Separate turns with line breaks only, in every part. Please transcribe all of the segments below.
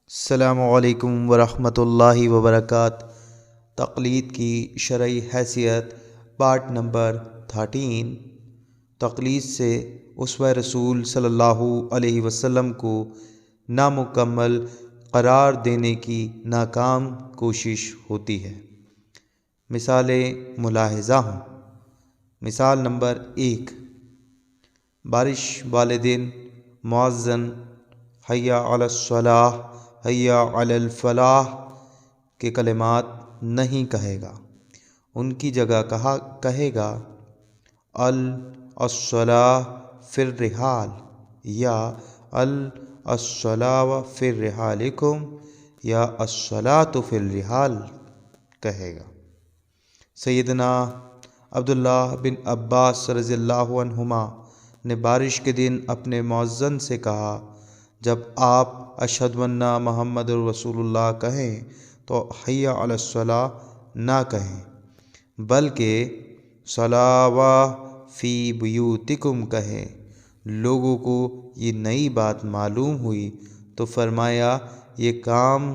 السلام علیکم ورحمۃ اللہ وبرکاتہ۔ تقلید کی شرعی حیثیت پارٹ نمبر 13۔ تقلید سے اسوہ رسول صلی اللہ علیہ وسلم کو نامکمل قرار دینے کی ناکام کوشش ہوتی ہے۔ مثالیں ملاحظہ ہوں۔ مثال نمبر 1، بارش والے دن مؤذن حیا علی الصلاح حیا علی الفلاح کے کلمات نہیں کہے گا، ان کی جگہ کہے گا الصلاۃ فی الرحال یا الصلاۃ فی رحالکم یا الصلاۃ فی الرحال کہے گا۔ سیدنا عبداللہ بن عباس رضی اللہ عنہما نے بارش کے دن اپنے مؤذن سے کہا، جب آپ اشہد ان محمد رسول اللہ کہیں تو حی علی الصلاۃ نہ کہیں، بلکہ صلاۃ فی بیوتکم کہیں۔ لوگوں کو یہ نئی بات معلوم ہوئی تو فرمایا، یہ کام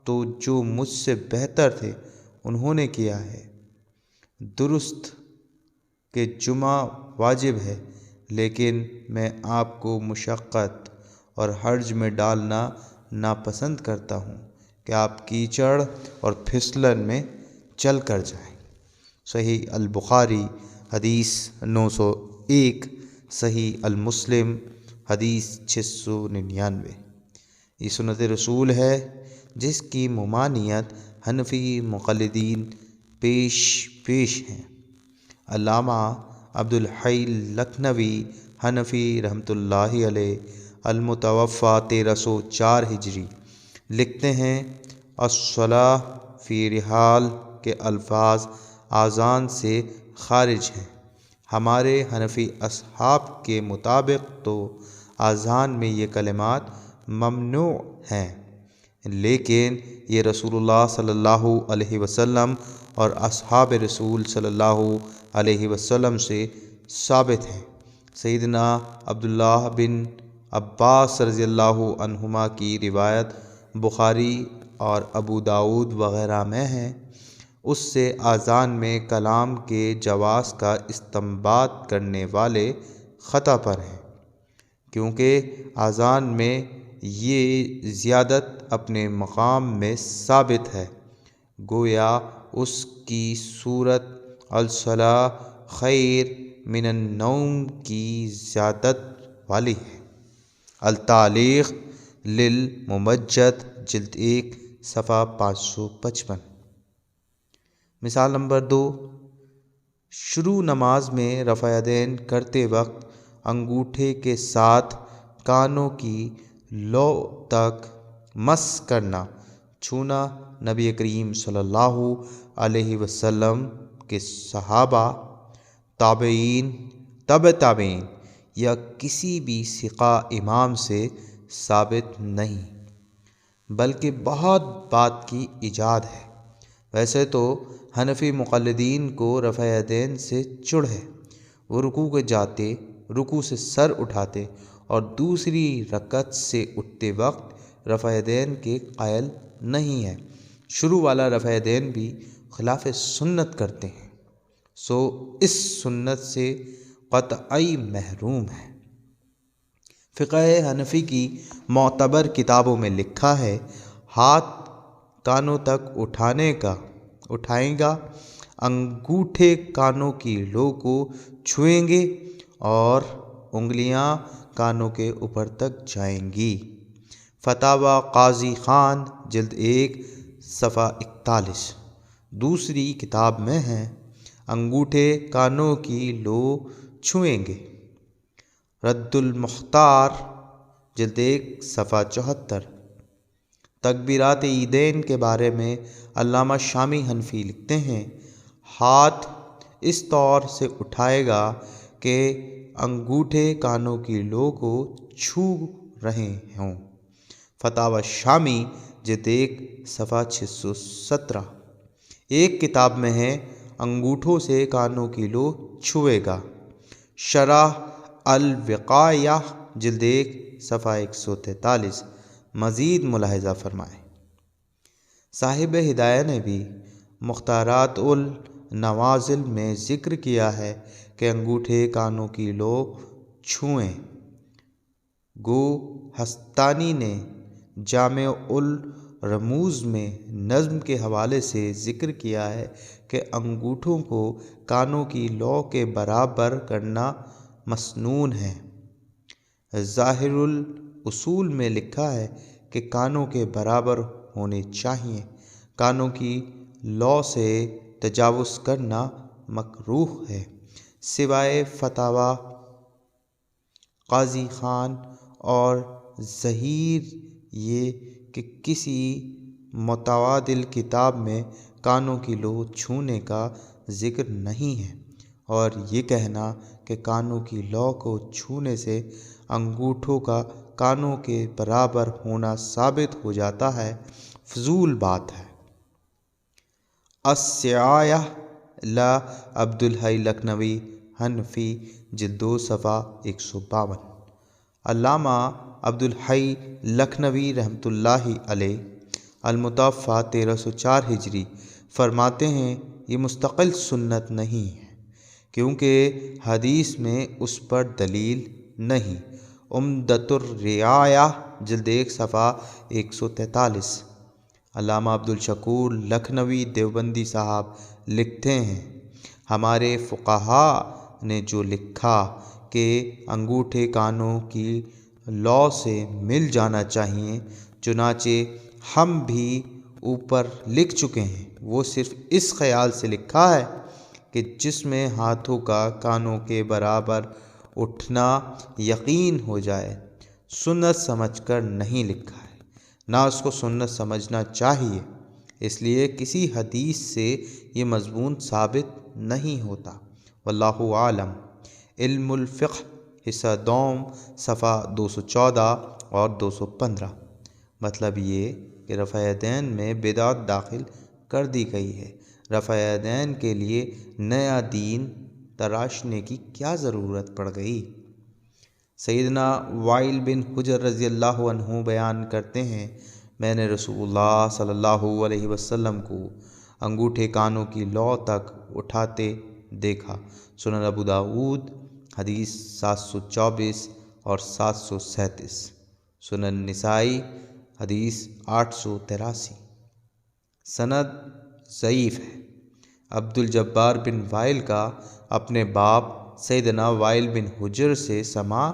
تو جو مجھ سے بہتر تھے انہوں نے کیا ہے۔ درست کہ جمعہ واجب ہے، لیکن میں آپ کو مشقت اور حرج میں ڈالنا ناپسند کرتا ہوں کہ آپ کیچڑ اور پھسلن میں چل کر جائیں۔ صحیح البخاری حدیث 901، صحیح المسلم حدیث 699۔ یہ سنت رسول ہے جس کی ممانعت حنفی مقلدین پیش ہیں۔ علامہ عبدالحی لکھنوی حنفی رحمۃ اللہ علیہ المتوفیٰ 1304 ہجری لکھتے ہیں، الصلاۃ فی رحال کے الفاظ اذان سے خارج ہیں۔ ہمارے حنفی اصحاب کے مطابق تو اذان میں یہ کلمات ممنوع ہیں، لیکن یہ رسول اللہ صلی اللہ علیہ وسلم اور اصحاب رسول صلی اللہ علیہ وسلم سے ثابت ہیں۔ سیدنا عبداللہ بن عباس رضی اللہ عنہما کی روایت بخاری اور ابو داؤد وغیرہ میں ہے، اس سے اذان میں کلام کے جواز کا استنباط کرنے والے خطا پر ہیں، کیونکہ اذان میں یہ زیادت اپنے مقام میں ثابت ہے، گویا اس کی صورت الصلاۃ خیر من النوم کی زیادت والی ہے۔ التعلیق للممجد جلد 1 صفحہ 555۔ مثال نمبر 2، شروع نماز میں رفع یدین کرتے وقت انگوٹھے کے ساتھ کانوں کی لو تک مس کرنا، چھونا نبی کریم صلی اللہ علیہ وسلم کے صحابہ، تابعین، تابعین یا کسی بھی ثقہ امام سے ثابت نہیں، بلکہ بہت بات کی ایجاد ہے۔ ویسے تو حنفی مقلدین کو رفع یدین سے چڑ ہے، وہ رکوع کے جاتے رکوع سے سر اٹھاتے اور دوسری رکعت سے اٹھتے وقت رفع یدین کے قائل نہیں ہے، شروع والا رفع یدین بھی خلاف سنت کرتے ہیں، سو اس سنت سے قطعی محروم ہے۔ فقہ حنفی کی معتبر کتابوں میں لکھا ہے، ہاتھ کانوں تک اٹھائیں گا، انگوٹھے کانوں کی لو کو چھوئیں گے اور انگلیاں کانوں کے اوپر تک جائیں گی۔ فتاوی قاضی خان جلد 1 صفحہ 41۔ دوسری کتاب میں ہے، انگوٹھے کانوں کی لو چھوئیں گے۔ رد المختار جلد 1 صفحہ 74۔ تکبیرات عیدین کے بارے میں علامہ شامی حنفی لکھتے ہیں، ہاتھ اس طور سے اٹھائے گا کہ انگوٹھے کانوں کی لو کو چھو رہے ہوں۔ فتاوی شامی جلد 1 صفحہ 617۔ ایک کتاب میں ہے، انگوٹھوں سے کانوں کی لو چھوئے گا۔ شرح الوقایہ جلد 1 صفحہ 143۔ مزید ملاحظہ فرمائیں۔ صاحب ہدایہ نے بھی مختارات النوازل میں ذکر کیا ہے کہ انگوٹھے کانوں کی لو چھوئیں۔ گو ہستانی نے جامع الرموز میں نظم کے حوالے سے ذکر کیا ہے کہ انگوٹھوں کو کانوں کی لو کے برابر کرنا مسنون ہے۔ ظاہر الاصول میں لکھا ہے کہ کانوں کے برابر ہونے چاہیے۔ کانوں کی لو سے تجاوز کرنا مکروہ ہے، سوائے فتاویٰ قاضی خان اور ظہیر یہ کہ کسی متعادل کتاب میں کانوں کی لو چھونے کا ذکر نہیں ہے، اور یہ کہنا کہ کانوں کی لو کو چھونے سے انگوٹھوں کا کانوں کے برابر ہونا ثابت ہو جاتا ہے، فضول بات ہے۔ السعایہ لا عبد الحی لکھنوی حنفی جلد 2 صفحہ 152۔ علامہ عبد الحی لکھنوی رحمۃ اللہ علیہ المتوفی 1304 ہجری فرماتے ہیں یہ مستقل سنت نہیں ہے کیونکہ حدیث میں اس پر دلیل نہیں۔ عمدۃ الرعایہ جلد 1 صفحہ 143۔ علامہ عبد الشکور لکھنوی دیوبندی صاحب لکھتے ہیں ہمارے فقہاء نے جو لکھا کہ انگوٹھے کانوں کی لو سے مل جانا چاہیے، چنانچہ ہم بھی اوپر لکھ چکے ہیں، وہ صرف اس خیال سے لکھا ہے کہ جس میں ہاتھوں کا کانوں کے برابر اٹھنا یقین ہو جائے، سنت سمجھ کر نہیں لکھا ہے، نہ اس کو سنت سمجھنا چاہیے، اس لیے کسی حدیث سے یہ مضمون ثابت نہیں ہوتا۔ واللہ عالم۔ علم الفقہ حصہ دوم صفحہ 214 اور 215۔ مطلب یہ کہ رفع یدین میں بدعت داخل کر دی گئی ہے۔ رفع یدین کے لیے نیا دین تراشنے کی کیا ضرورت پڑ گئی؟ سیدنا وائل بن حجر رضی اللہ عنہ بیان کرتے ہیں میں نے رسول اللہ صلی اللہ علیہ وسلم کو انگوٹھے کانوں کی لو تک اٹھاتے دیکھا۔ سنن ابو داؤد حدیث 724 اور 737۔ سنن نسائی حدیث 883۔ سند ضعیف ہے۔ عبد الجبار بن وائل کا اپنے باپ سیدنا وائل بن حجر سے سماع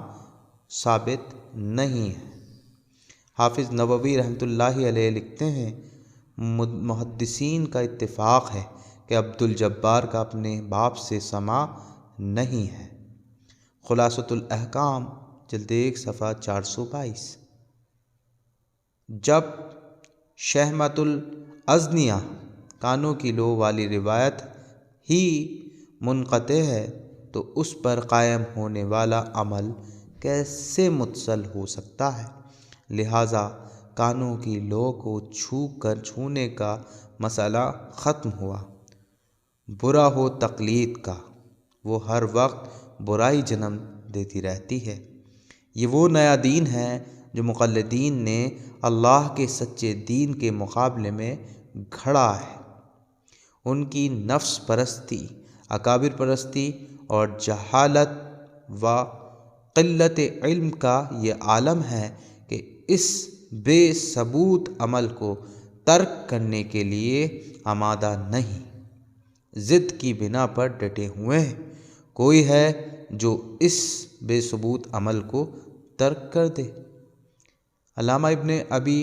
ثابت نہیں ہے۔ حافظ نووی رحمۃ اللہ علیہ لکھتے ہیں محدثین کا اتفاق ہے کہ عبد الجبار کا اپنے باپ سے سماع نہیں ہے۔ خلاصۃ الاحکام جلد 1 صفحہ 422۔ جب شہمۃ الازنیہ کانوں کی لو والی روایت ہی منقطع ہے تو اس پر قائم ہونے والا عمل کیسے متصل ہو سکتا ہے؟ لہٰذا کانوں کی لو کو چھونے کا مسئلہ ختم ہوا۔ برا ہو تقلید کا، وہ ہر وقت برائی جنم دیتی رہتی ہے۔ یہ وہ نیا دین ہے جو مقلدین نے اللہ کے سچے دین کے مقابلے میں گھڑا ہے۔ ان کی نفس پرستی، اکابر پرستی اور جہالت و قلت علم کا یہ عالم ہے کہ اس بے ثبوت عمل کو ترک کرنے کے لیے آمادہ نہیں، ضد کی بنا پر ڈٹے ہوئے ہیں۔ کوئی ہے جو اس بے ثبوت عمل کو ترک کر دے؟ علامہ ابن ابی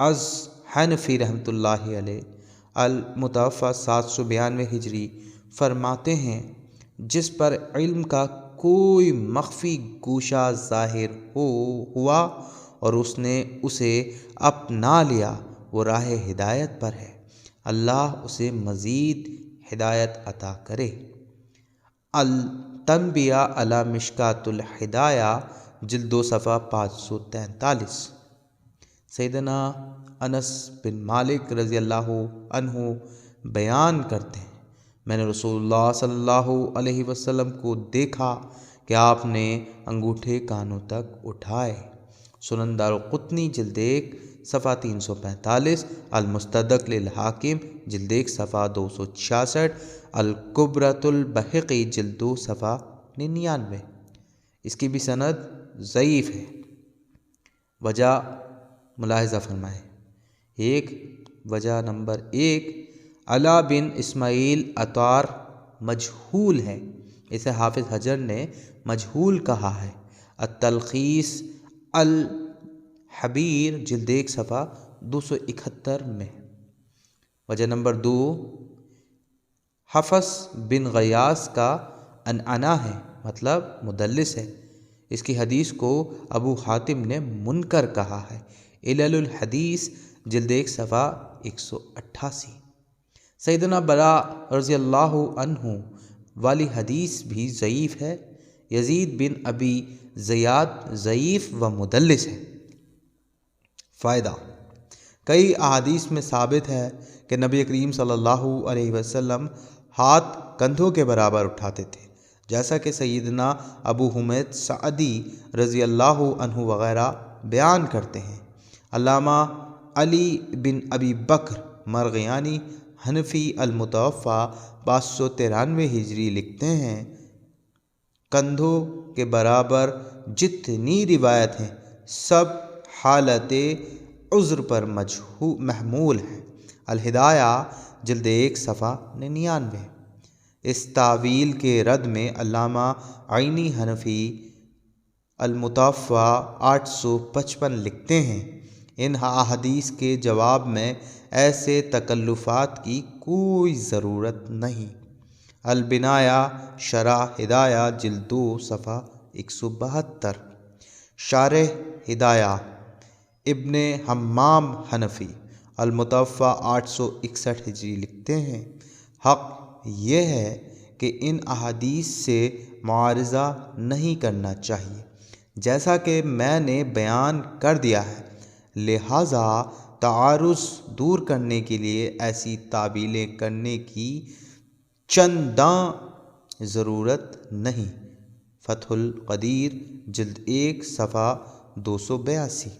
عز حنفی رحمۃ اللہ علیہ المتوفی 792 ہجری فرماتے ہیں جس پر علم کا کوئی مخفی گوشہ ظاہر ہوا اور اس نے اسے اپنا لیا، وہ راہ ہدایت پر ہے، اللہ اسے مزید ہدایت عطا کرے۔ التنبیہ علی مشکاۃ الہدایہ جلد 2 صفحہ 543۔ سیدنا انس بن مالک رضی اللہ عنہ بیان کرتے ہیں میں نے رسول اللہ صلی اللہ علیہ وسلم کو دیکھا کہ آپ نے انگوٹھے کانوں تک اٹھائے۔ سنن دارقطنی جلد 1 صفحہ 345، المستدرک للحاکم جلد 1 صفحہ 266، الکبرۃ البیہقی جلد 2 صفحہ 99۔ اس کی بھی سند ضعیف ہے۔ وجہ ملاحظہ فرمائیں۔ وجہ نمبر 1، علا بن اسماعیل عطار مجہول ہے، اسے حافظ حجر نے مجہول کہا ہے، التلخیص الحبیر جلد 1 صفحہ 271 میں۔ وجہ نمبر 2، حفص بن غیاث کا عنعنہ ہے، مطلب مدلس ہے، اس کی حدیث کو ابو حاتم نے منکر کہا ہے، علل الحدیث جلد 1 صفحہ 188۔ سیدنا براء رضی اللہ عنہ والی حدیث بھی ضعیف ہے، یزید بن ابی زیاد ضعیف و مدلس ہے۔ فائدہ، کئی احادیث میں ثابت ہے کہ نبی کریم صلی اللہ علیہ وسلم ہاتھ کندھوں کے برابر اٹھاتے تھے، جیسا کہ سیدنا ابو حمید سعدی رضی اللہ عنہ وغیرہ بیان کرتے ہیں۔ علامہ علی بن ابی بکر مرغیانی حنفی المتوفیٰ 593 ہجری لکھتے ہیں، کندھوں کے برابر جتنی روایت ہیں سب حالت عذر پر محمول ہیں۔ الہدایہ جلد 1 صفحہ 99۔ اس تعویل کے رد میں علامہ عینی حنفی المتوفیٰ 855 لکھتے ہیں، ان احادیث کے جواب میں ایسے تکلفات کی کوئی ضرورت نہیں۔ البنایہ شرح ہدایہ جلد 2 صفحہ 172۔ شارح ہدایہ ابن حمام حنفی المتوفیٰ 861 ہجری لکھتے ہیں، حق یہ ہے کہ ان احادیث سے معارضہ نہیں کرنا چاہیے، جیسا کہ میں نے بیان کر دیا ہے، لہٰذا تعارض دور کرنے کے لیے ایسی تعویلیں کرنے کی چنداں ضرورت نہیں۔ فتح القدیر جلد 1 صفحہ 282۔